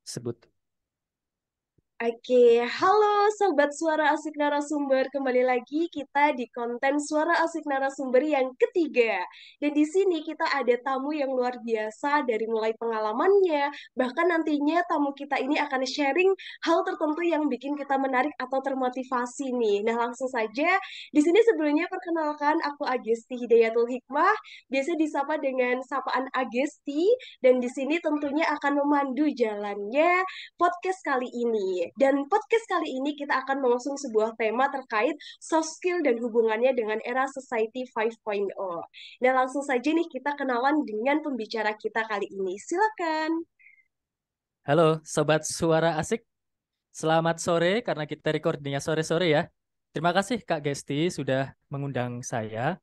sebut. Oke, halo Sobat Suara Asik Narasumber. Kembali lagi kita di konten Suara Asik Narasumber yang ketiga. Dan di sini kita ada tamu yang luar biasa dari mulai pengalamannya, bahkan nantinya tamu kita ini akan sharing hal tertentu yang bikin kita menarik atau termotivasi nih. Nah, langsung saja di sini sebelumnya perkenalkan aku Agesti Hidayatul Hikmah, biasa disapa dengan sapaan Agesti, dan di sini tentunya akan memandu jalannya podcast kali ini. Dan podcast kali ini kita akan mengusung sebuah tema terkait soft skill dan hubungannya dengan era Society 5.0. Dan langsung saja nih kita kenalan dengan pembicara kita kali ini. Silakan. Halo, Sobat Suara Asik. Selamat sore, karena kita recordingnya sore-sore ya. Terima kasih Kak Gesti sudah mengundang saya.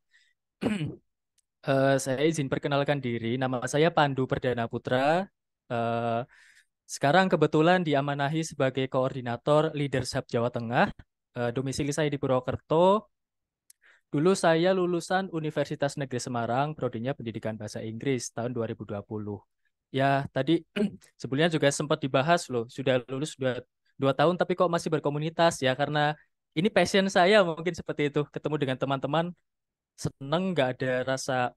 Saya izin perkenalkan diri. Nama saya Pandu Perdana Putra. Eh, Sekarang kebetulan diamanahi sebagai koordinator Leadership Jawa Tengah. Domisili saya di Purwokerto. Dulu saya lulusan Universitas Negeri Semarang, prodinya Pendidikan Bahasa Inggris tahun 2020. Ya, tadi sebelumnya juga sempat dibahas loh, sudah lulus 2 tahun tapi kok masih berkomunitas ya, karena ini passion saya mungkin seperti itu. Ketemu dengan teman-teman, seneng, nggak ada rasa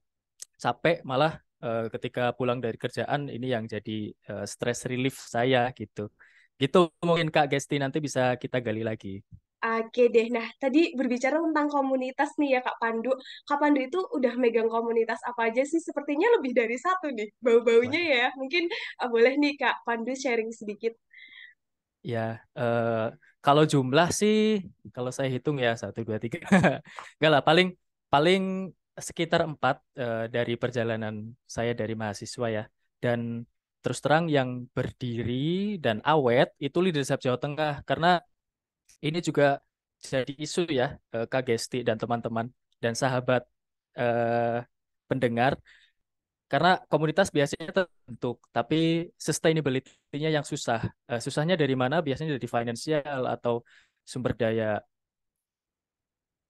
capek, malah ketika pulang dari kerjaan ini yang jadi stress relief saya gitu. Gitu mungkin Kak Gesti, nanti bisa kita gali lagi. Oke deh, nah tadi berbicara tentang komunitas nih ya Kak Pandu. Kak Pandu itu udah megang komunitas apa aja sih? Sepertinya lebih dari satu nih, bau-baunya Waduh. ya. Mungkin boleh nih Kak Pandu sharing sedikit. Ya, eh, kalau jumlah sih, kalau saya hitung ya 1, 2, 3, enggak lah, paling paling sekitar 4 dari perjalanan saya dari mahasiswa ya. Dan terus terang yang berdiri dan awet itu Leadership Jawa Tengah, karena ini juga jadi isu ya, Kak Gesti dan teman-teman dan sahabat eh, pendengar. Karena komunitas biasanya terbentuk, tapi sustainability-nya yang susah. Susahnya dari mana? Biasanya dari finansial atau sumber daya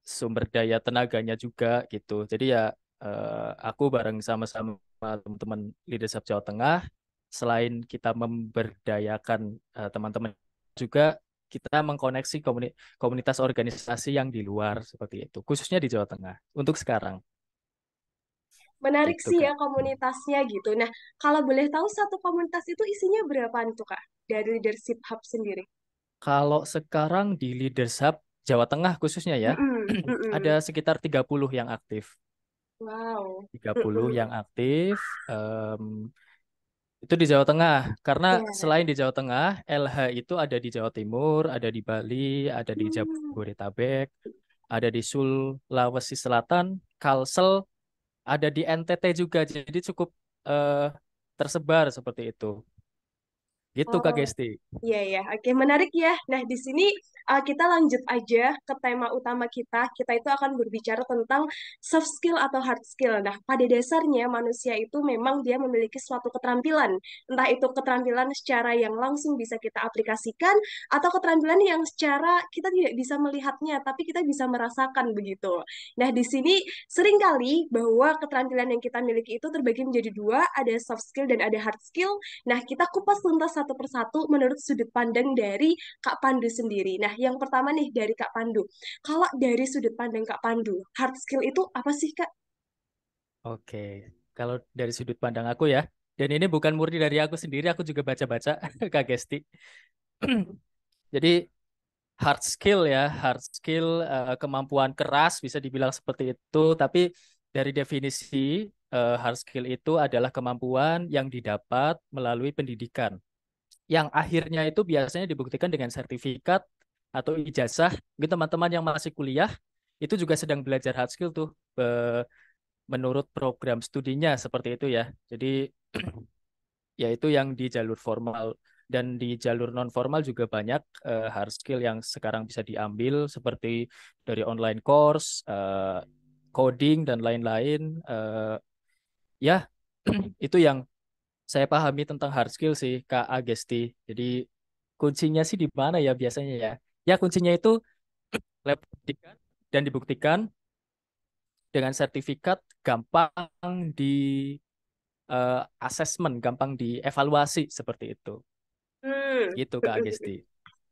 sumber daya tenaganya juga gitu. Jadi ya, aku bareng sama-sama teman-teman Leadership Jawa Tengah, selain kita memberdayakan teman-teman juga, kita mengkoneksi komunitas organisasi yang di luar seperti itu, khususnya di Jawa Tengah untuk sekarang Menarik gitu sih ya Kak. komunitasnya gitu. Nah, kalau boleh tahu satu komunitas itu isinya berapaan tuh Kak? Dari Leadership Hub sendiri. Kalau sekarang di Leaders Hub Jawa Tengah khususnya ya, Mm-mm, ada mm-mm. sekitar 30 yang aktif. Wow. 30 Mm-mm. yang aktif, itu di Jawa Tengah. Karena Ya. selain di Jawa Tengah, LH itu ada di Jawa Timur, ada di Bali, ada di Hmm. Jabodetabek, ada di Sulawesi Selatan, Kalsel, ada di NTT juga. Jadi cukup eh, tersebar seperti itu. Gitu Kak Oh, Gesti. iya ya, oke menarik ya. Nah di sini kita lanjut aja ke tema utama kita. Kita itu akan berbicara tentang soft skill atau hard skill. Nah pada dasarnya manusia itu memang dia memiliki suatu keterampilan, entah itu keterampilan secara yang langsung bisa kita aplikasikan atau keterampilan yang secara kita tidak bisa melihatnya, tapi kita bisa merasakan begitu. Nah di sini seringkali bahwa keterampilan yang kita miliki itu terbagi menjadi dua, ada soft skill dan ada hard skill. Nah, kita kupas tuntas satu persatu menurut sudut pandang dari Kak Pandu sendiri. Nah, yang pertama nih dari Kak Pandu. Kalau dari sudut pandang Kak Pandu, hard skill itu apa sih, Kak? Oke, kalau dari sudut pandang aku ya, dan ini bukan murni dari aku sendiri, aku juga baca-baca Kak Gesti. Jadi hard skill ya, hard skill, kemampuan keras bisa dibilang seperti itu, tapi dari definisi, hard skill itu adalah kemampuan yang didapat melalui pendidikan, yang akhirnya itu biasanya dibuktikan dengan sertifikat atau ijazah. Mungkin teman-teman yang masih kuliah itu juga sedang belajar hard skill tuh, menurut program studinya seperti itu ya. Jadi yaitu yang di jalur formal, dan di jalur non formal juga banyak hard skill yang sekarang bisa diambil seperti dari online course, coding dan lain-lain. Ya, itu yang saya pahami tentang hard skill sih Kak Agesti. Jadi kuncinya sih di mana ya biasanya ya? Ya kuncinya itu lab buktikan dan dibuktikan dengan sertifikat, gampang di assessment, gampang dievaluasi seperti itu. Hmm. Gitu Kak Agesti.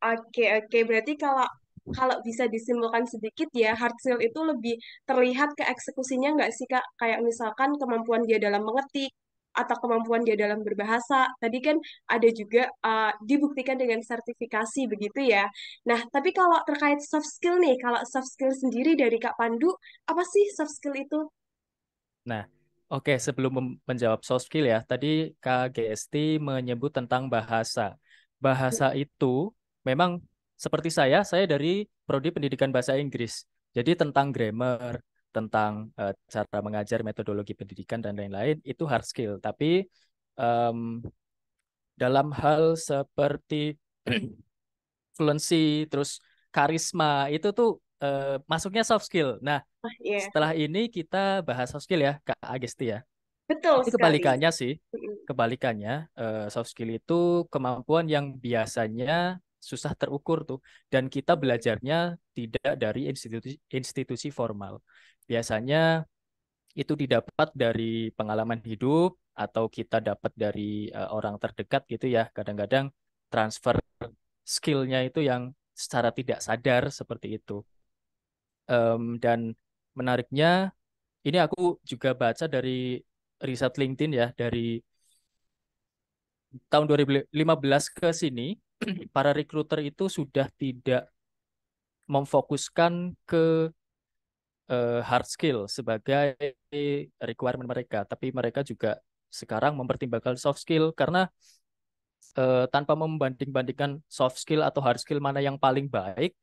Oke, oke. Berarti kalau kalau bisa disimpulkan sedikit ya, hard skill itu lebih terlihat ke eksekusinya nggak sih, Kak? Kayak misalkan kemampuan dia dalam mengetik atau kemampuan dia dalam berbahasa. Tadi kan ada juga dibuktikan dengan sertifikasi begitu ya. Nah, tapi kalau terkait soft skill nih, kalau soft skill sendiri dari Kak Pandu, apa sih soft skill itu? Nah, oke, sebelum menjawab soft skill ya, tadi Kak GST menyebut tentang bahasa. Bahasa itu memang seperti saya dari Prodi Pendidikan Bahasa Inggris. Jadi tentang grammar, tentang cara mengajar, metodologi pendidikan dan lain-lain itu hard skill. Tapi em, dalam hal seperti fluency, terus karisma itu tuh masuknya soft skill. Nah, Ah, iya, setelah ini kita bahas soft skill ya, Kak Agesti ya. betul Ini sekali. kebalikannya sih. Mm-mm. Kebalikannya, soft skill itu kemampuan yang biasanya susah terukur tuh. Dan kita belajarnya tidak dari institusi formal. Biasanya itu didapat dari pengalaman hidup atau kita dapat dari orang terdekat gitu ya. Kadang-kadang transfer skillnya itu yang secara tidak sadar seperti itu. Dan menariknya, ini aku juga baca dari riset LinkedIn ya, dari tahun 2015 ke sini, para recruiter itu sudah tidak memfokuskan ke hard skill sebagai requirement mereka, tapi mereka juga sekarang mempertimbangkan soft skill karena tanpa membanding-bandingkan soft skill atau hard skill mana yang paling baik,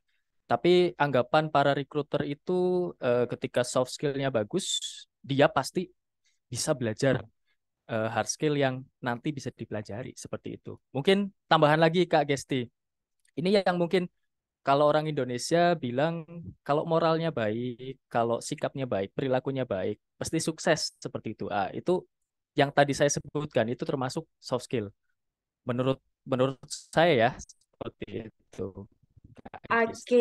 tapi anggapan para recruiter itu ketika soft skillnya bagus, dia pasti bisa belajar hard skill yang nanti bisa dipelajari seperti itu. Mungkin tambahan lagi Kak Gesti. Ini yang mungkin kalau orang Indonesia bilang kalau moralnya baik, kalau sikapnya baik, perilakunya baik, pasti sukses seperti itu. Ah, itu yang tadi saya sebutkan itu termasuk soft skill. Menurut menurut saya ya seperti itu. Kak Oke, Gesti.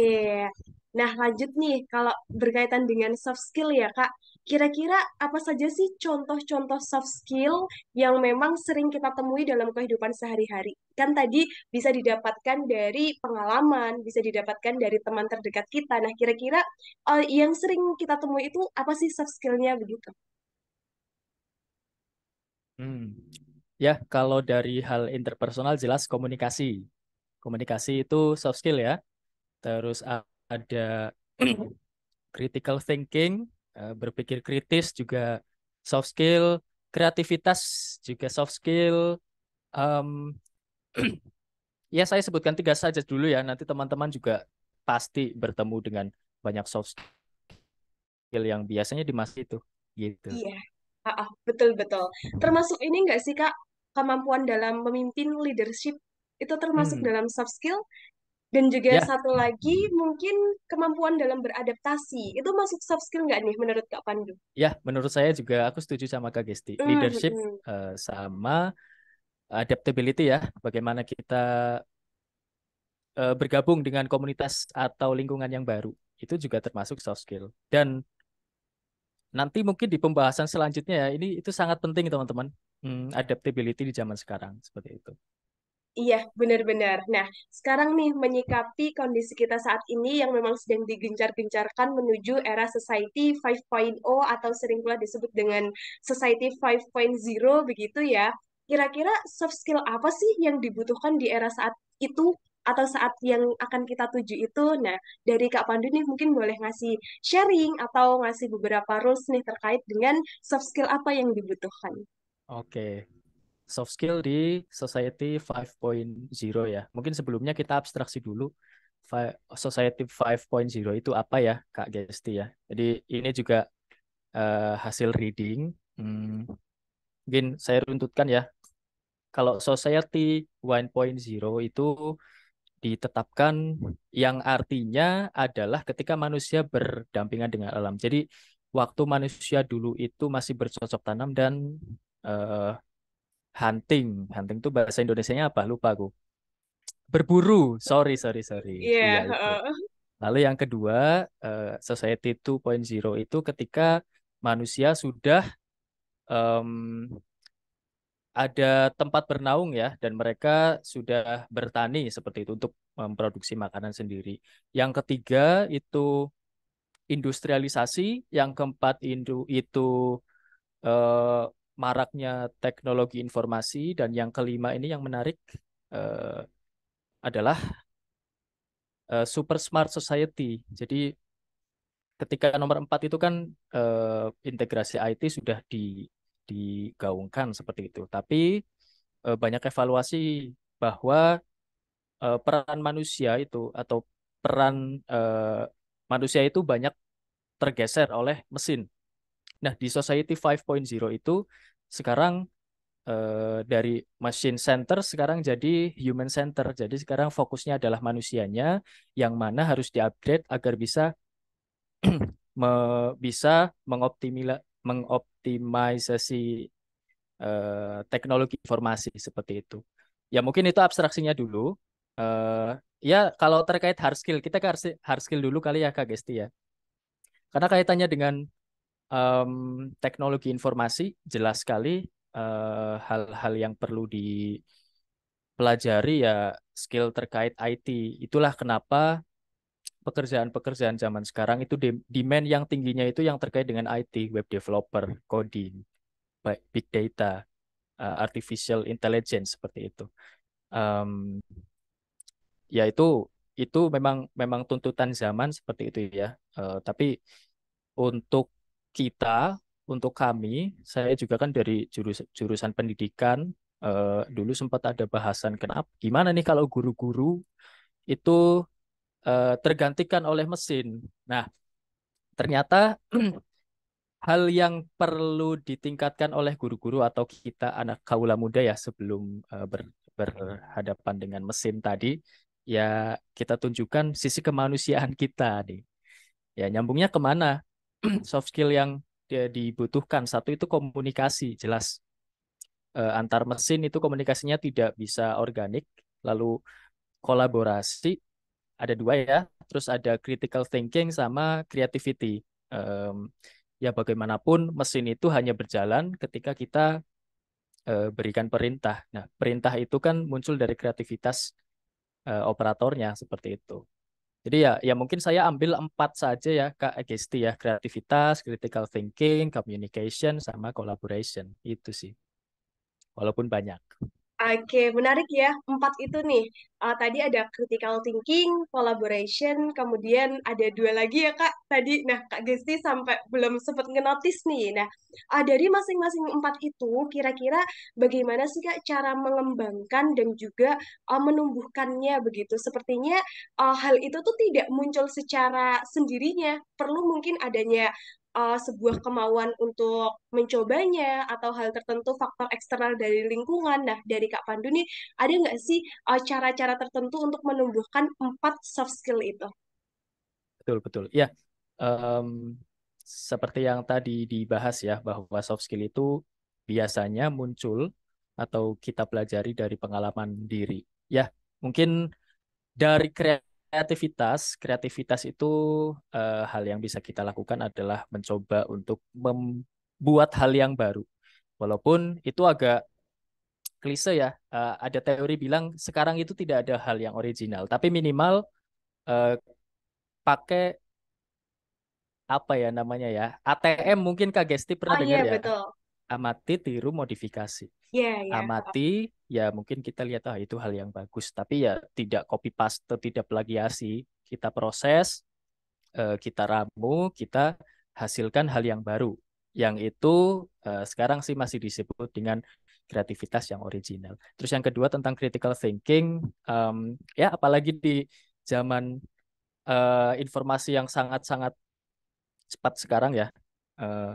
nah lanjut nih, kalau berkaitan dengan soft skill ya Kak, kira-kira apa saja sih contoh-contoh soft skill yang memang sering kita temui dalam kehidupan sehari-hari? Kan tadi bisa didapatkan dari pengalaman, bisa didapatkan dari teman terdekat kita. Nah, kira-kira yang sering kita temui itu apa sih soft skillnya begitu? Hmm. Ya, kalau dari hal interpersonal jelas komunikasi. Komunikasi itu soft skill ya. Terus ada critical thinking, berpikir kritis juga soft skill, kreativitas juga soft skill. Em, ya saya sebutkan tiga saja dulu ya. Nanti teman-teman juga pasti bertemu dengan banyak soft skill yang biasanya di masa itu. Gitu. Iya, betul-betul. Termasuk ini enggak sih Kak, kemampuan dalam memimpin leadership itu termasuk Hmm. dalam soft skill? Dan juga Ya, satu lagi mungkin kemampuan dalam beradaptasi. Itu masuk soft skill nggak nih menurut Kak Pandu? ya menurut saya juga aku setuju sama Kak Gesti. Hmm, Leadership hmm. sama adaptability ya. Bagaimana kita bergabung dengan komunitas atau lingkungan yang baru. Itu juga termasuk soft skill. Dan nanti mungkin di pembahasan selanjutnya ya, ini itu sangat penting teman-teman. Adaptability di zaman sekarang seperti itu. Iya, benar-benar. Nah, sekarang nih menyikapi kondisi kita saat ini yang memang sedang digencar-gencarkan menuju era Society 5.0 atau sering pula disebut dengan Society 5.0 begitu ya. Kira-kira soft skill apa sih yang dibutuhkan di era saat itu atau saat yang akan kita tuju itu? Nah, dari Kak Pandu nih mungkin boleh ngasih sharing atau ngasih beberapa rules nih terkait dengan soft skill apa yang dibutuhkan. Oke, soft skill di Society 5.0 ya. Mungkin sebelumnya kita abstraksi dulu. Society 5.0 itu apa ya, Kak Gesti ya. Jadi ini juga hasil reading. Hmm, Mungkin saya runtutkan ya. Kalau Society 1.0 itu ditetapkan yang artinya adalah ketika manusia berdampingan dengan alam. Jadi waktu manusia dulu itu masih bercocok tanam dan eh, hunting. Hunting itu bahasa Indonesianya apa? Lupa aku. Berburu. Sorry, sorry, sorry. Iya Iya, itu. heeh. Lalu yang kedua, Society 2.0 itu ketika manusia sudah em, ada tempat bernaung ya, dan mereka sudah bertani seperti itu untuk memproduksi makanan sendiri. Yang ketiga itu industrialisasi, yang keempat itu eh, maraknya teknologi informasi, dan yang kelima ini yang menarik eh, adalah super smart society. Jadi ketika nomor 4 itu kan integrasi IT sudah digaungkan seperti itu. Tapi banyak evaluasi bahwa peran manusia itu atau peran manusia itu banyak tergeser oleh mesin. Nah, di Society 5.0 itu sekarang dari machine center sekarang jadi human center. Jadi sekarang fokusnya adalah manusianya yang mana harus diupgrade agar bisa bisa mengoptimisasi teknologi informasi seperti itu. Ya mungkin itu abstraksinya dulu. Ya kalau terkait hard skill, kita ke hard skill dulu kali ya Kak Gesti ya. Karena kaitannya dengan em, teknologi informasi jelas sekali hal-hal yang perlu dipelajari ya skill terkait IT. Itulah kenapa pekerjaan-pekerjaan zaman sekarang itu demand yang tingginya itu yang terkait dengan IT, web developer, coding, baik big data, artificial intelligence seperti itu. Em, Ya itu memang memang tuntutan zaman seperti itu ya. Tapi untuk kita, untuk kami, saya juga kan dari jurusan pendidikan. Dulu sempat ada bahasan kenapa gimana nih kalau guru-guru itu tergantikan oleh mesin. Nah, ternyata hal yang perlu ditingkatkan oleh guru-guru atau kita anak kaula muda ya sebelum berhadapan dengan mesin tadi, ya kita tunjukkan sisi kemanusiaan kita nih. Ya nyambungnya kemana? Soft skill yang dibutuhkan satu itu komunikasi, jelas. Antar mesin itu komunikasinya tidak bisa organik, lalu kolaborasi ada dua ya, terus ada critical thinking sama creativity. Em, Ya bagaimanapun mesin itu hanya berjalan ketika kita berikan perintah. Nah, perintah itu kan muncul dari kreativitas operatornya seperti itu. Jadi ya mungkin saya ambil 4 saja ya Kak Agesti ya, kreativitas, critical thinking, communication, sama collaboration. Itu sih, walaupun banyak. Oke, menarik ya. Empat itu nih. Tadi ada critical thinking, collaboration, kemudian ada dua lagi ya Kak. Tadi, nah Kak Gesti sampai belum sempat ngenotis nih. Nah, dari masing-masing empat itu, kira-kira bagaimana sih Kak cara mengembangkan dan juga menumbuhkannya begitu? Sepertinya hal itu tuh tidak muncul secara sendirinya. Perlu mungkin adanya sebuah kemauan untuk mencobanya atau hal tertentu faktor eksternal dari lingkungan. Nah, dari Kak Pandu nih, ada nggak sih cara-cara tertentu untuk menumbuhkan empat soft skill itu? Betul, betul. Ya, em, seperti yang tadi dibahas ya, bahwa soft skill itu biasanya muncul atau kita pelajari dari pengalaman diri. Ya, mungkin dari kreativitas, kreativitas itu hal yang bisa kita lakukan adalah mencoba untuk membuat hal yang baru. Walaupun itu agak klise ya, ada teori bilang sekarang itu tidak ada hal yang original, tapi minimal eh, pakai apa ya namanya ya, ATM mungkin Kak Gesti pernah Oh dengar iya, ya, betul. amati, tiru, modifikasi. Iya, iya. Amati, ya mungkin kita lihat itu hal yang bagus, tapi ya tidak copy paste, tidak plagiasi. Kita proses, kita ramu, kita hasilkan hal yang baru. Yang itu sekarang sih masih disebut dengan kreativitas yang original. Terus yang kedua tentang critical thinking, ya apalagi di zaman informasi yang sangat-sangat cepat sekarang ya, eh,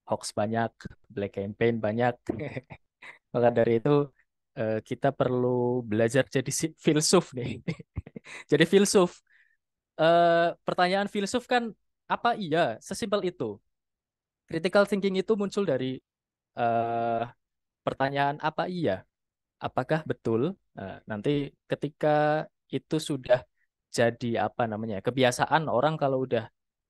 hoax banyak, black campaign banyak. Maka dari itu kita perlu belajar jadi filsuf nih. Jadi filsuf. Pertanyaan filsuf kan apa iya? Sesimpel itu. Critical thinking itu muncul dari eh, pertanyaan apa iya? Apakah betul? Nanti ketika itu sudah jadi apa namanya kebiasaan orang kalau udah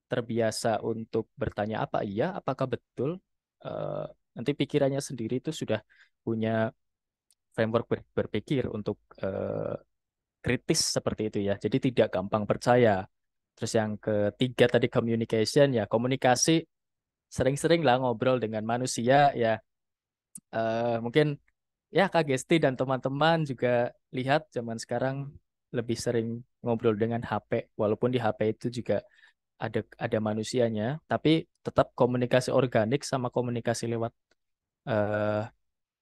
terbiasa untuk bertanya apa iya, apakah betul, eh, nanti pikirannya sendiri itu sudah punya framework berpikir untuk kritis seperti itu ya. Jadi tidak gampang percaya. Terus yang ketiga tadi communication ya, komunikasi sering-sering lah ngobrol dengan manusia ya. Mungkin ya Kak Gesti dan teman-teman juga lihat zaman sekarang lebih sering ngobrol dengan HP, walaupun di HP itu juga ada manusianya, tapi tetap komunikasi organik sama komunikasi lewat eh,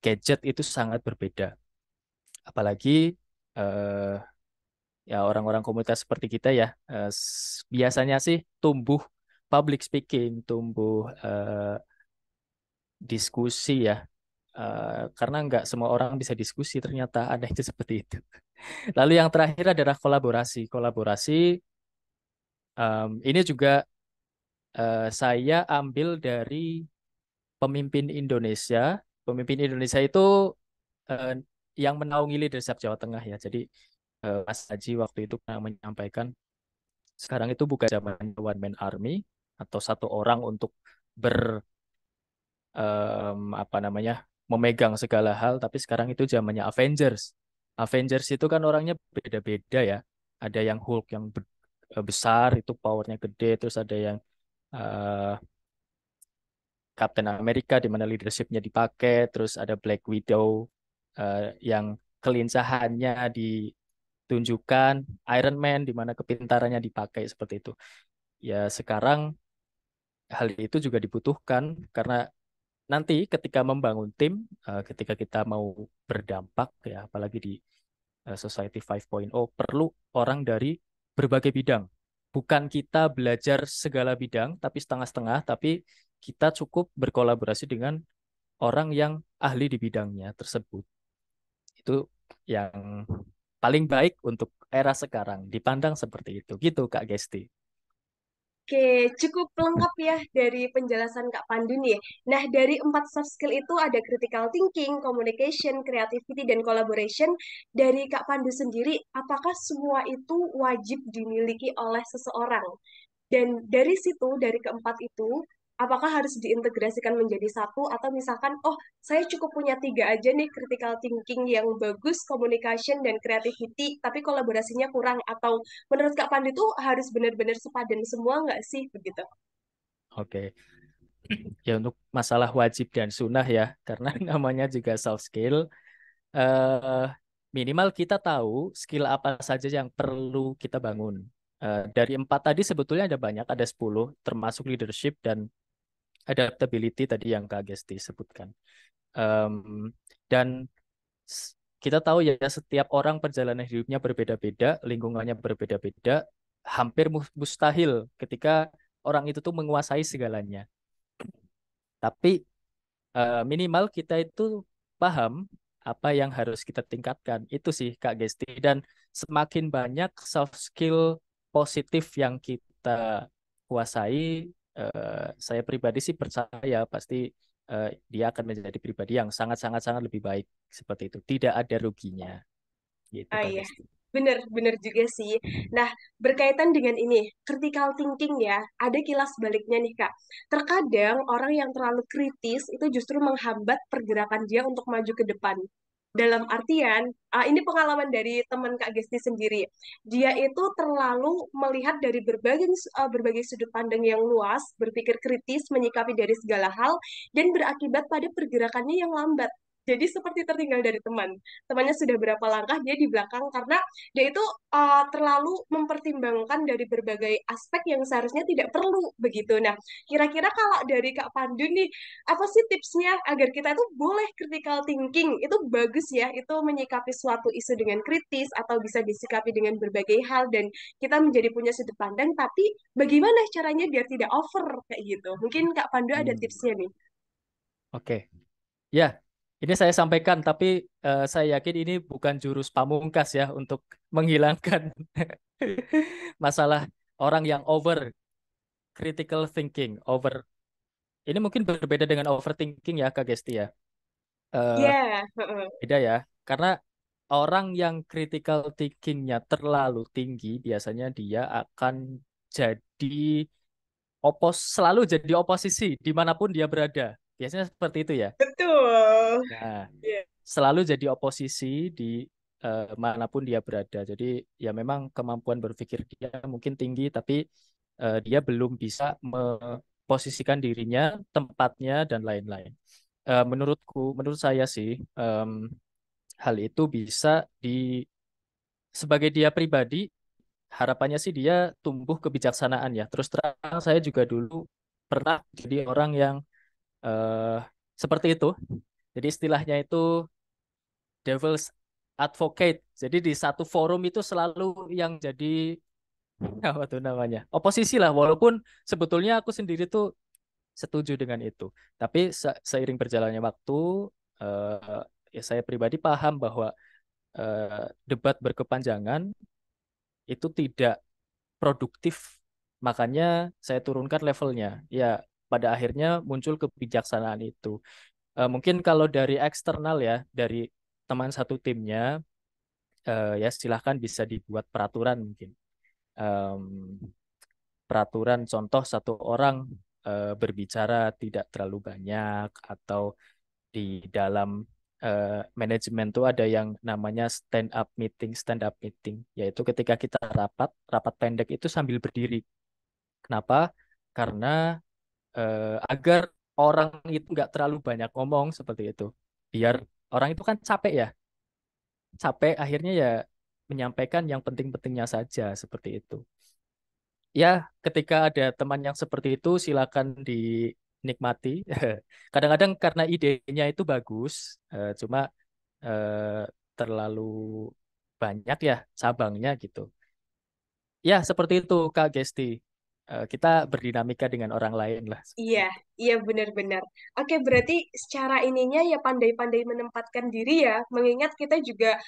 gadget itu sangat berbeda. Apalagi eh, ya orang-orang komunitas seperti kita ya, biasanya sih tumbuh public speaking, tumbuh diskusi ya. Karena nggak semua orang bisa diskusi, ternyata ada itu seperti itu. Lalu yang terakhir adalah kolaborasi. Kolaborasi ini juga saya ambil dari pemimpin Indonesia. Pemimpin Indonesia itu eh, yang menaungi leadership Jawa Tengah ya. Jadi Mas Haji waktu itu pernah menyampaikan sekarang itu bukan zaman one man army atau satu orang untuk ber apa namanya memegang segala hal, tapi sekarang itu zamannya Avengers. Avengers itu kan orangnya beda-beda ya. Ada yang Hulk yang besar itu powernya gede, terus ada yang eh, Captain America di mana leadershipnya dipakai, terus ada Black Widow yang kelincahannya ditunjukkan, Iron Man di mana kepintarannya dipakai seperti itu. Ya sekarang hal itu juga dibutuhkan karena nanti ketika membangun tim, ketika kita mau berdampak ya, apalagi di Society 5.0, perlu orang dari berbagai bidang. Bukan kita belajar segala bidang, tapi setengah-setengah, tapi kita cukup berkolaborasi dengan orang yang ahli di bidangnya tersebut. Itu yang paling baik untuk era sekarang, dipandang seperti itu. Gitu, Kak Gesti. Oke, cukup lengkap ya dari penjelasan Kak Pandu nih. Nah, dari 4 soft skill itu ada critical thinking, communication, creativity, dan collaboration. Dari Kak Pandu sendiri, apakah semua itu wajib dimiliki oleh seseorang? Dan dari situ, dari keempat itu, apakah harus diintegrasikan menjadi satu atau misalkan, oh, saya cukup punya 3 aja nih, critical thinking yang bagus, communication dan creativity, tapi kolaborasinya kurang. Atau menurut Kak Pandu itu harus benar-benar sepadan semua nggak sih begitu? Oke. Ya untuk masalah wajib dan sunnah ya, karena namanya juga soft skill, eh, minimal kita tahu skill apa saja yang perlu kita bangun. Dari 4 tadi sebetulnya ada banyak, ada 10, termasuk leadership dan adaptability tadi yang Kak Gesti sebutkan. Em, dan kita tahu ya setiap orang perjalanan hidupnya berbeda-beda, lingkungannya berbeda-beda, hampir mustahil ketika orang itu tuh menguasai segalanya. Tapi minimal kita itu paham apa yang harus kita tingkatkan. Itu sih Kak Gesti. Dan semakin banyak soft skill positif yang kita kuasai, saya pribadi sih percaya pasti dia akan menjadi pribadi yang sangat-sangat-sangat lebih baik seperti itu. Tidak ada ruginya. Gitu Ah Kak iya, Gesti. bener juga sih. Nah, berkaitan dengan ini, critical thinking ya, ada kilas baliknya nih Kak. Terkadang orang yang terlalu kritis itu justru menghambat pergerakan dia untuk maju ke depan. Dalam artian, ini pengalaman dari teman Kak Gesti sendiri. Dia itu terlalu melihat dari berbagai sudut pandang yang luas, berpikir kritis, menyikapi dari segala hal, dan berakibat pada pergerakannya yang lambat. Jadi seperti tertinggal dari teman. Temannya sudah berapa langkah, dia di belakang karena dia itu terlalu mempertimbangkan dari berbagai aspek yang seharusnya tidak perlu begitu. Nah, kira-kira kalau dari Kak Pandu nih, apa sih tipsnya agar kita itu boleh critical thinking? Itu bagus ya, itu menyikapi suatu isu dengan kritis atau bisa disikapi dengan berbagai hal dan kita menjadi punya sudut pandang, tapi bagaimana caranya biar tidak over kayak gitu? Mungkin Kak Pandu ada Hmm. tipsnya nih. Oke. Ya, ini saya sampaikan, tapi saya yakin ini bukan jurus pamungkas ya untuk menghilangkan masalah orang yang over critical thinking, over. Ini mungkin berbeda dengan overthinking ya, Kak Gesti ya. Eh, Ya, Beda ya, karena orang yang critical thinkingnya terlalu tinggi, biasanya dia akan jadi selalu jadi oposisi dimanapun dia berada. Biasanya seperti itu ya. Betul. Nah, Iya. selalu jadi oposisi di manapun dia berada. Jadi ya memang kemampuan berpikir dia mungkin tinggi, tapi dia belum bisa memposisikan dirinya, tempatnya dan lain-lain. Menurut saya sih hal itu bisa sebagai dia pribadi, harapannya sih dia tumbuh kebijaksanaan ya. Terus terang saya juga dulu pernah jadi orang yang eh, seperti itu. Jadi istilahnya itu devil's advocate. Jadi di satu forum itu selalu yang jadi apa tuh namanya? Oposisi lah, walaupun sebetulnya aku sendiri tuh setuju dengan itu. Tapi seiring berjalannya waktu eh, ya saya pribadi paham bahwa debat berkepanjangan itu tidak produktif. Makanya saya turunkan levelnya. Ya, pada akhirnya muncul kebijaksanaan itu. Mungkin kalau dari eksternal ya, dari teman satu timnya, ya silahkan bisa dibuat peraturan mungkin. Em, Peraturan contoh satu orang berbicara tidak terlalu banyak atau di dalam manajemen tuh ada yang namanya stand up meeting, yaitu ketika kita rapat pendek itu sambil berdiri. Kenapa? Karena agar orang itu nggak terlalu banyak ngomong seperti itu. Biar orang itu kan capek ya, capek akhirnya ya menyampaikan yang penting-pentingnya saja seperti itu. Ya, ketika ada teman yang seperti itu silakan dinikmati. Kadang-kadang karena idenya itu bagus, cuma eh, terlalu banyak ya cabangnya gitu. Ya, seperti itu Kak Gesti. Kita berdinamika dengan orang lain lah seperti Iya, itu. iya benar-benar. Oke, berarti secara ininya ya pandai-pandai menempatkan diri ya, mengingat kita juga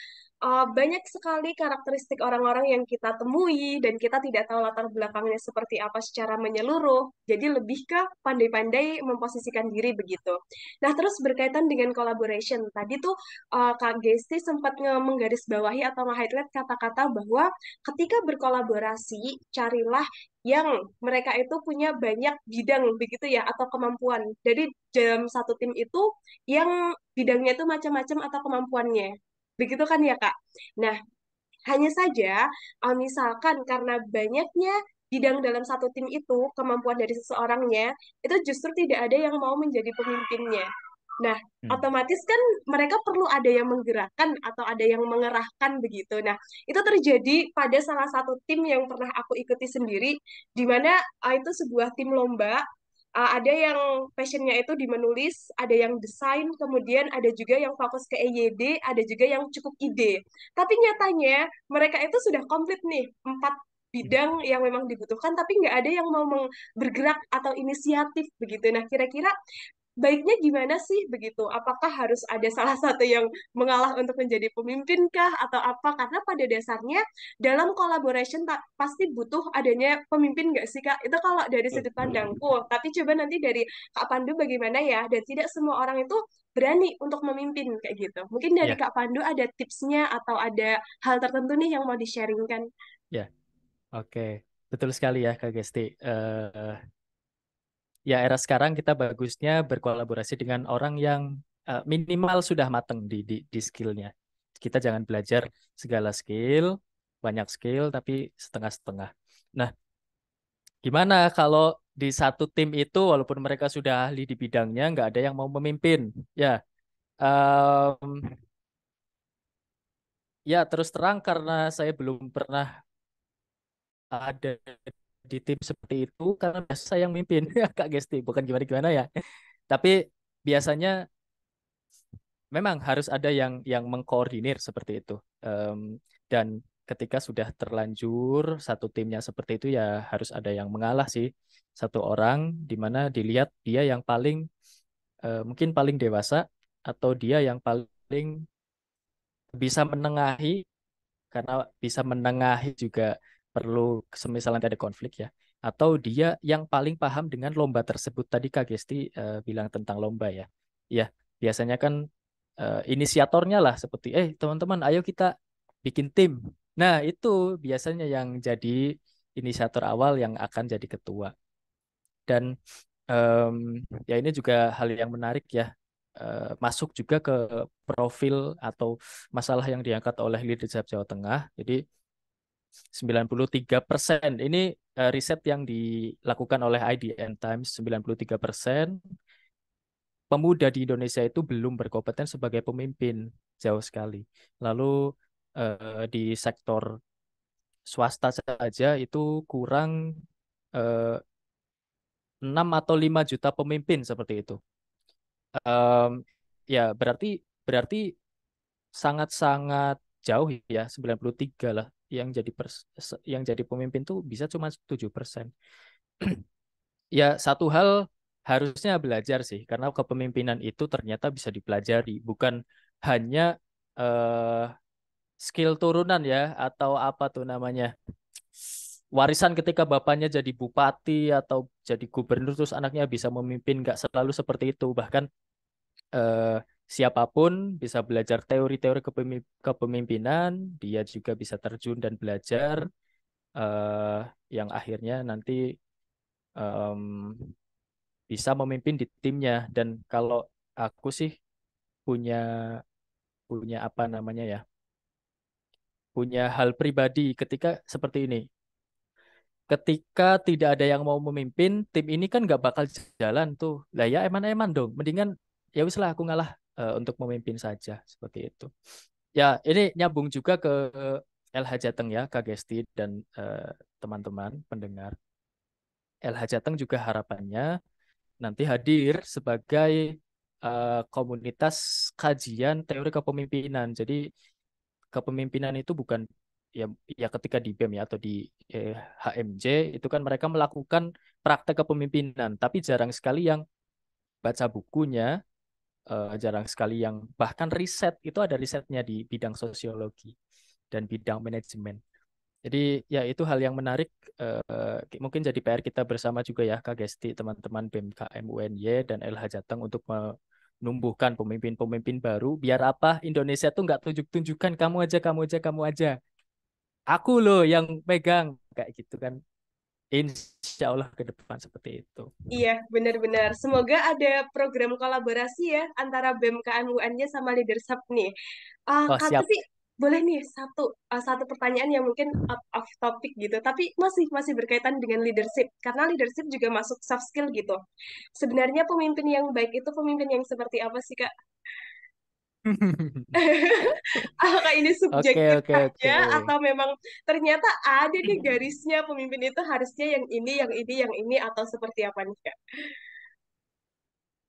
banyak sekali karakteristik orang-orang yang kita temui dan kita tidak tahu latar belakangnya seperti apa secara menyeluruh. Jadi lebih ke pandai-pandai memposisikan diri begitu. Nah, terus berkaitan dengan collaboration, tadi tuh Kak Gesti sempat menggarisbawahi atau nge-highlight kata-kata bahwa ketika berkolaborasi, carilah yang mereka itu punya banyak bidang begitu ya atau kemampuan. Jadi dalam satu tim itu yang bidangnya itu macam-macam atau kemampuannya. Begitu kan ya, Kak? Nah, hanya saja misalkan karena banyaknya bidang dalam satu tim itu, kemampuan dari seseorangnya, itu justru tidak ada yang mau menjadi pemimpinnya. Nah, Hmm. otomatis kan mereka perlu ada yang menggerakkan atau ada yang mengerahkan begitu. Nah, itu terjadi pada salah satu tim yang pernah aku ikuti sendiri, di mana itu sebuah tim lomba. Ada yang passionnya itu di menulis, ada yang desain, kemudian ada juga yang fokus ke EYD, ada juga yang cukup ide. Tapi nyatanya mereka itu sudah komplit nih, 4 bidang yang memang dibutuhkan, tapi nggak ada yang mau bergerak atau inisiatif begitu. Nah, kira-kira baiknya gimana sih begitu? Apakah harus ada salah satu yang mengalah untuk menjadi pemimpin kah atau apa? Karena pada dasarnya dalam collaboration pasti butuh adanya pemimpin nggak sih Kak? Itu kalau dari Betul. sudut pandangku. Tapi coba nanti dari Kak Pandu bagaimana ya? Dan tidak semua orang itu berani untuk memimpin kayak gitu. Mungkin dari Ya, Kak Pandu ada tipsnya atau ada hal tertentu nih yang mau di-sharingkan. ya, oke. Betul sekali ya Kak Gesti. Ya era sekarang kita bagusnya berkolaborasi dengan orang yang minimal sudah mateng di skillnya. Kita jangan belajar segala skill, banyak skill tapi setengah-setengah. Nah, gimana kalau di satu tim itu walaupun mereka sudah ahli di bidangnya nggak ada yang mau memimpin? Ya, em, ya terus terang karena saya belum pernah ada di tim seperti itu karena biasa saya yang mimpin Kak Gesti, bukan gimana-gimana ya. Tapi biasanya memang harus ada yang mengkoordinir seperti itu. Dan ketika sudah terlanjur satu timnya seperti itu ya harus ada yang mengalah sih. Satu orang di mana dilihat dia yang paling mungkin paling dewasa atau dia yang paling bisa menengahi, karena bisa menengahi juga perlu semisal nanti ada konflik ya. Atau dia yang paling paham dengan lomba tersebut. Tadi Kak Gesti bilang tentang lomba ya. Ya, biasanya kan inisiatornya lah seperti, teman-teman ayo kita bikin tim. Nah, itu biasanya yang jadi inisiator awal yang akan jadi ketua. Dan Ya ini juga hal yang menarik ya. Masuk juga ke profil atau masalah yang diangkat oleh Leadership Jawa Tengah. Jadi 93% ini riset yang dilakukan oleh IDN Times, 93% pemuda di Indonesia itu belum berkompeten sebagai pemimpin, jauh sekali. Lalu di sektor swasta saja itu kurang eh, 6 atau 5 juta pemimpin seperti itu. Em, Ya berarti berarti sangat-sangat jauh ya, 93 lah yang jadi yang jadi pemimpin tuh bisa cuma 7%. Ya, satu hal harusnya belajar sih, karena kepemimpinan itu ternyata bisa dipelajari, bukan hanya eh, skill turunan ya, atau apa tuh namanya, warisan ketika bapaknya jadi bupati atau jadi gubernur terus anaknya bisa memimpin, nggak selalu seperti itu. Bahkan siapapun bisa belajar teori-teori kepemimpinan, dia juga bisa terjun dan belajar eh, yang akhirnya nanti em, bisa memimpin di timnya. Dan kalau aku sih punya punya apa namanya ya, punya hal pribadi ketika seperti ini. Ketika tidak ada yang mau memimpin, tim ini kan nggak bakal jalan tuh. Lah ya eman-eman dong. Mendingan ya wis lah aku ngalah untuk memimpin saja seperti itu. Ya ini nyambung juga ke LH Jateng ya, Kak Gesti dan teman-teman pendengar. LH Jateng juga harapannya nanti hadir sebagai komunitas kajian teori kepemimpinan. Jadi kepemimpinan itu bukan ya ya ketika di BEM ya atau di HMJ itu kan mereka melakukan praktek kepemimpinan, tapi jarang sekali yang baca bukunya, jarang sekali yang bahkan riset itu ada risetnya di bidang sosiologi dan bidang manajemen. Jadi ya itu hal yang menarik, mungkin jadi PR kita bersama juga ya Kak Gesti, teman-teman BMKM UNY dan LH Jateng untuk menumbuhkan pemimpin-pemimpin baru. Biar apa? Indonesia tuh nggak tunjuk-tunjukkan kamu aja, kamu aja, kamu aja. Aku loh yang pegang kayak gitu kan. Insya Allah ke depan seperti itu. Iya, benar-benar. Semoga ada program kolaborasi ya antara BEM KMUN-nya sama Leadership nih. Oh Kak, siap. tapi boleh nih satu pertanyaan yang mungkin out of topic gitu, tapi masih berkaitan dengan leadership karena leadership juga masuk soft skill gitu. Sebenarnya pemimpin yang baik itu pemimpin yang seperti apa sih, Kak? Apakah ini Oke, subjektif oke, oke. aja atau memang ternyata ada nih garisnya pemimpin itu harusnya yang ini atau seperti apa nih, Kak?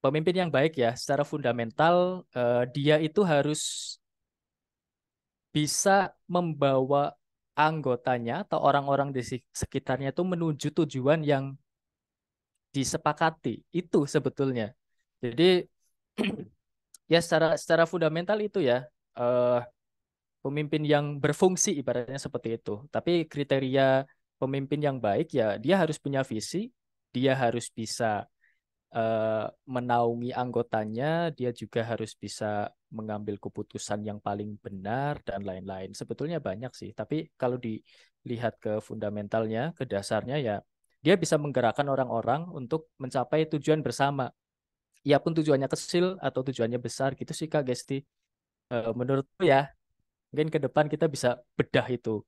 Pemimpin yang baik ya, secara fundamental dia itu harus bisa membawa anggotanya atau orang-orang di sekitarnya itu menuju tujuan yang disepakati. Itu sebetulnya. Jadi ya secara fundamental itu ya, eh, pemimpin yang berfungsi ibaratnya seperti itu. Tapi kriteria pemimpin yang baik ya dia harus punya visi, dia harus bisa menaungi anggotanya, dia juga harus bisa mengambil keputusan yang paling benar dan lain-lain. Sebetulnya banyak sih, tapi kalau dilihat ke fundamentalnya, ke dasarnya ya, dia bisa menggerakkan orang-orang untuk mencapai tujuan bersama. Ya pun tujuannya kecil atau tujuannya besar gitu sih Kak Gesti. Menurutku ya, mungkin ke depan kita bisa bedah itu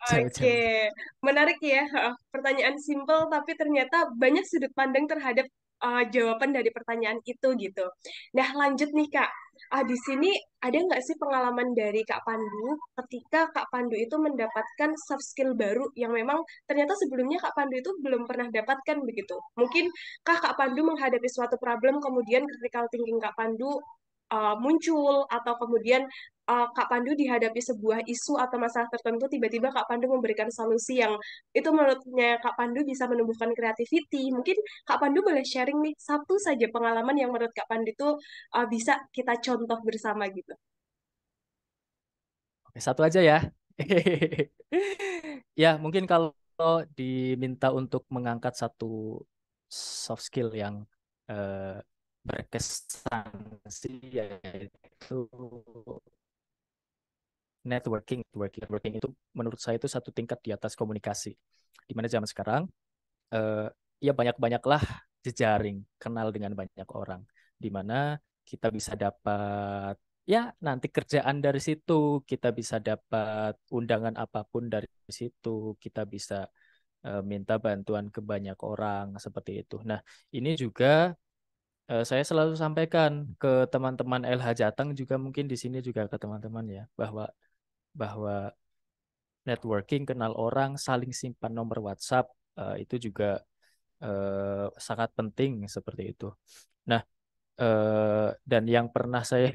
Oke, jauh-jauh. menarik ya. Pertanyaan simpel tapi ternyata banyak sudut pandang terhadap jawaban dari pertanyaan itu gitu. Nah, lanjut nih Kak. Di sini ada nggak sih pengalaman dari Kak Pandu ketika Kak Pandu itu mendapatkan soft skill baru yang memang ternyata sebelumnya Kak Pandu itu belum pernah dapatkan begitu. Mungkin Kak Pandu menghadapi suatu problem kemudian critical thinking Kak Pandu muncul atau kemudian Kak Pandu dihadapi sebuah isu atau masalah tertentu, tiba-tiba Kak Pandu memberikan solusi yang itu menurutnya Kak Pandu bisa menumbuhkan creativity. Mungkin Kak Pandu boleh sharing nih satu saja pengalaman yang menurut Kak Pandu itu bisa kita contoh bersama gitu. Oke, satu aja ya. Ya, mungkin kalau diminta untuk mengangkat satu soft skill yang eh, berkesan sih, yaitu networking. Networking itu menurut saya itu satu tingkat di atas komunikasi. Di mana zaman sekarang, eh, ya banyak-banyaklah jejaring, kenal dengan banyak orang, di mana kita bisa dapat ya nanti kerjaan dari situ, kita bisa dapat undangan apapun dari situ, kita bisa minta bantuan ke banyak orang seperti itu. Nah, ini juga saya selalu sampaikan ke teman-teman LH Jateng juga mungkin di sini juga ke teman-teman ya bahwa networking, kenal orang, saling simpan nomor WhatsApp itu juga sangat penting seperti itu. Nah, dan yang pernah saya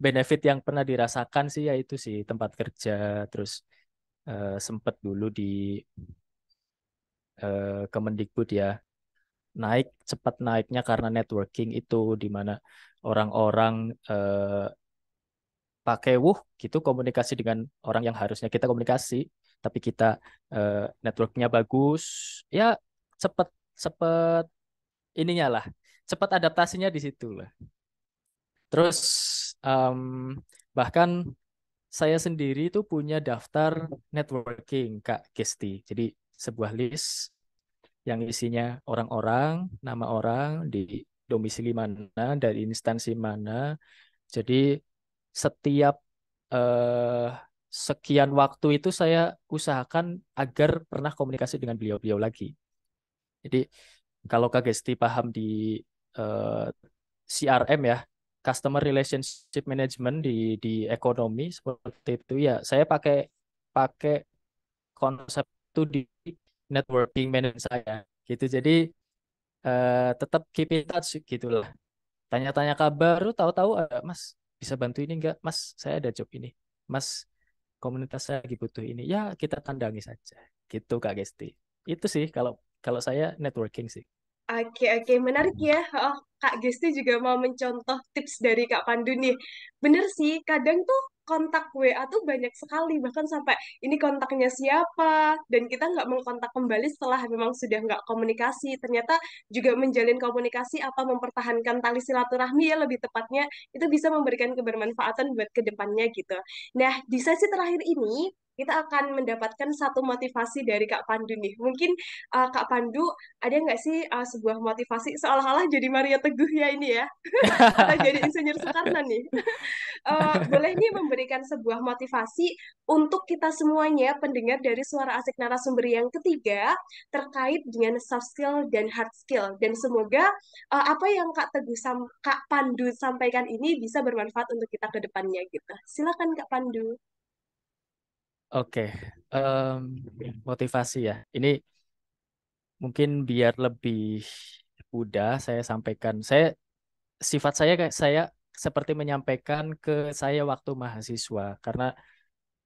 benefit yang pernah dirasakan sih yaitu sih tempat kerja, terus sempat dulu di Kemendikbud ya naik cepat naiknya karena networking itu di mana orang-orang pakai gitu komunikasi dengan orang yang harusnya kita komunikasi, tapi kita networknya bagus, ya cepet cepet ininya lah, cepat adaptasinya di situ lah. Terus em, bahkan saya sendiri itu punya daftar networking Kak Gesti. Jadi sebuah list yang isinya orang-orang, nama orang, di domisili mana, dari instansi mana. Jadi setiap eh, sekian waktu itu saya usahakan agar pernah komunikasi dengan beliau-beliau lagi. Jadi kalau Kak Gesti paham di eh, CRM ya, Customer Relationship Management di ekonomi seperti itu ya, saya pakai pakai konsep itu di networking management saya gitu. Jadi tetap keep in touch gitulah. Tanya-tanya kabar, lu tahu-tahu Mas bisa bantu ini enggak? Mas, saya ada job ini. Mas, komunitas saya lagi butuh ini. Ya, kita tandangi saja. Gitu Kak Gesti. Itu sih kalau kalau saya networking sih. Oke, oke, menarik ya. Oh, Kak Gesti juga mau mencontoh tips dari Kak Pandu nih. Bener sih, kadang tuh kontak WA tuh banyak sekali, bahkan sampai ini kontaknya siapa, dan kita nggak mengkontak kembali setelah memang sudah nggak komunikasi. Ternyata juga menjalin komunikasi atau mempertahankan tali silaturahmi ya lebih tepatnya, itu bisa memberikan kebermanfaatan buat kedepannya gitu. Nah, di sesi terakhir ini, kita akan mendapatkan satu motivasi dari Kak Pandu nih. Mungkin Kak Pandu ada nggak sih sebuah motivasi seolah-olah jadi Maria Teguh ya ini ya atau jadi Insinyur Soekarno nih. Boleh nih memberikan sebuah motivasi untuk kita semuanya pendengar dari Suara Asik Narasumber yang ketiga terkait dengan soft skill dan hard skill, dan semoga apa yang Kak Pandu sampaikan ini bisa bermanfaat untuk kita ke depannya gitu. Silakan Kak Pandu. Oke, em, motivasi ya. Ini mungkin biar lebih mudah saya sampaikan. Sifat saya kayak saya seperti menyampaikan ke saya waktu mahasiswa karena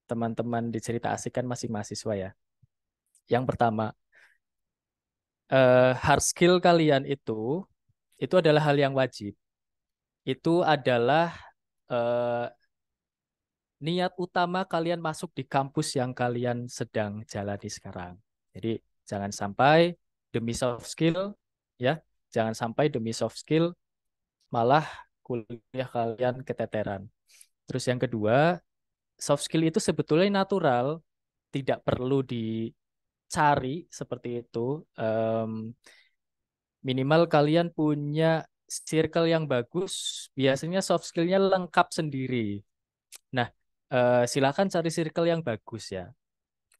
teman-teman di cerita asik kan masih mahasiswa ya. Yang pertama, hard skill kalian itu adalah hal yang wajib. Itu adalah eh, niat utama kalian masuk di kampus yang kalian sedang jalani sekarang. Jadi jangan sampai demi soft skill ya, jangan sampai demi soft skill malah kuliah kalian keteteran. Terus yang kedua, soft skill itu sebetulnya natural, tidak perlu dicari seperti itu. Minimal kalian punya circle yang bagus, biasanya soft skillnya lengkap sendiri. Nah, silakan cari circle yang bagus ya.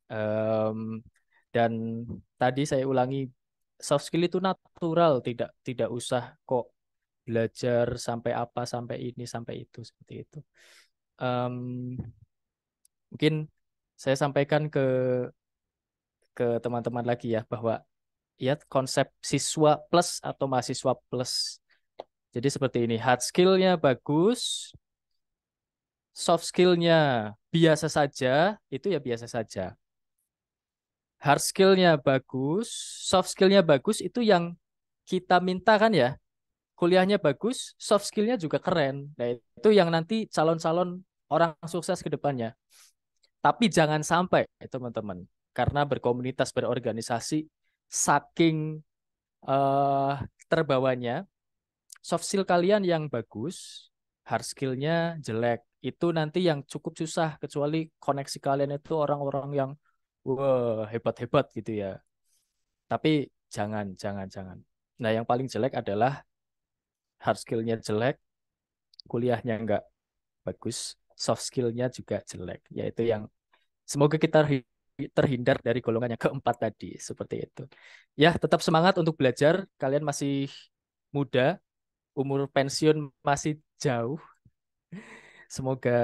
Em, dan tadi saya ulangi, soft skill itu natural, tidak tidak usah kok belajar sampai apa, sampai ini, sampai itu, seperti itu. Em, mungkin saya sampaikan ke teman-teman lagi ya bahwa ya konsep siswa plus atau mahasiswa plus. Jadi seperti ini, hard skill-nya bagus, soft skill-nya biasa saja, itu ya biasa saja. Hard skill-nya bagus, soft skill-nya bagus, itu yang kita minta kan ya. Kuliahnya bagus, soft skill-nya juga keren. Nah, itu yang nanti calon-calon orang sukses ke depannya. Tapi jangan sampai, teman-teman, karena berkomunitas, berorganisasi, saking eh, terbawanya, soft skill kalian yang bagus, hard skill-nya jelek. Itu nanti yang cukup susah, kecuali koneksi kalian itu orang-orang yang wah hebat-hebat gitu ya. Tapi jangan, jangan, jangan. Nah, yang paling jelek adalah hard skill-nya jelek, kuliahnya nggak bagus, soft skill-nya juga jelek. Yaitu yang semoga kita terhindar dari golongan yang keempat tadi, seperti itu. Ya, tetap semangat untuk belajar. Kalian masih muda, umur pensiun masih jauh. Semoga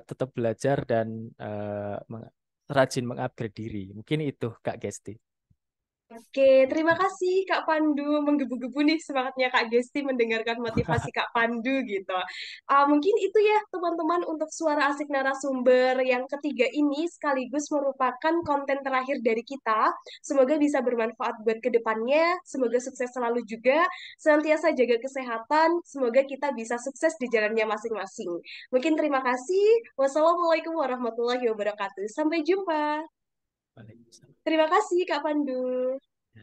tetap belajar dan rajin mengupgrade diri. Mungkin itu, Kak Gesti. Oke, terima kasih Kak Pandu. Menggebu-gebu nih semangatnya Kak Gesti mendengarkan motivasi Kak Pandu gitu. Mungkin itu ya teman-teman untuk suara asik narasumber yang ketiga ini sekaligus merupakan konten terakhir dari kita. Semoga bisa bermanfaat buat kedepannya. Semoga sukses selalu juga. Senantiasa jaga kesehatan. Semoga kita bisa sukses di jalannya masing-masing. Mungkin terima kasih. Wassalamualaikum warahmatullahi wabarakatuh. Sampai jumpa. Waalaikumsalam. Terima kasih Kak Pandu.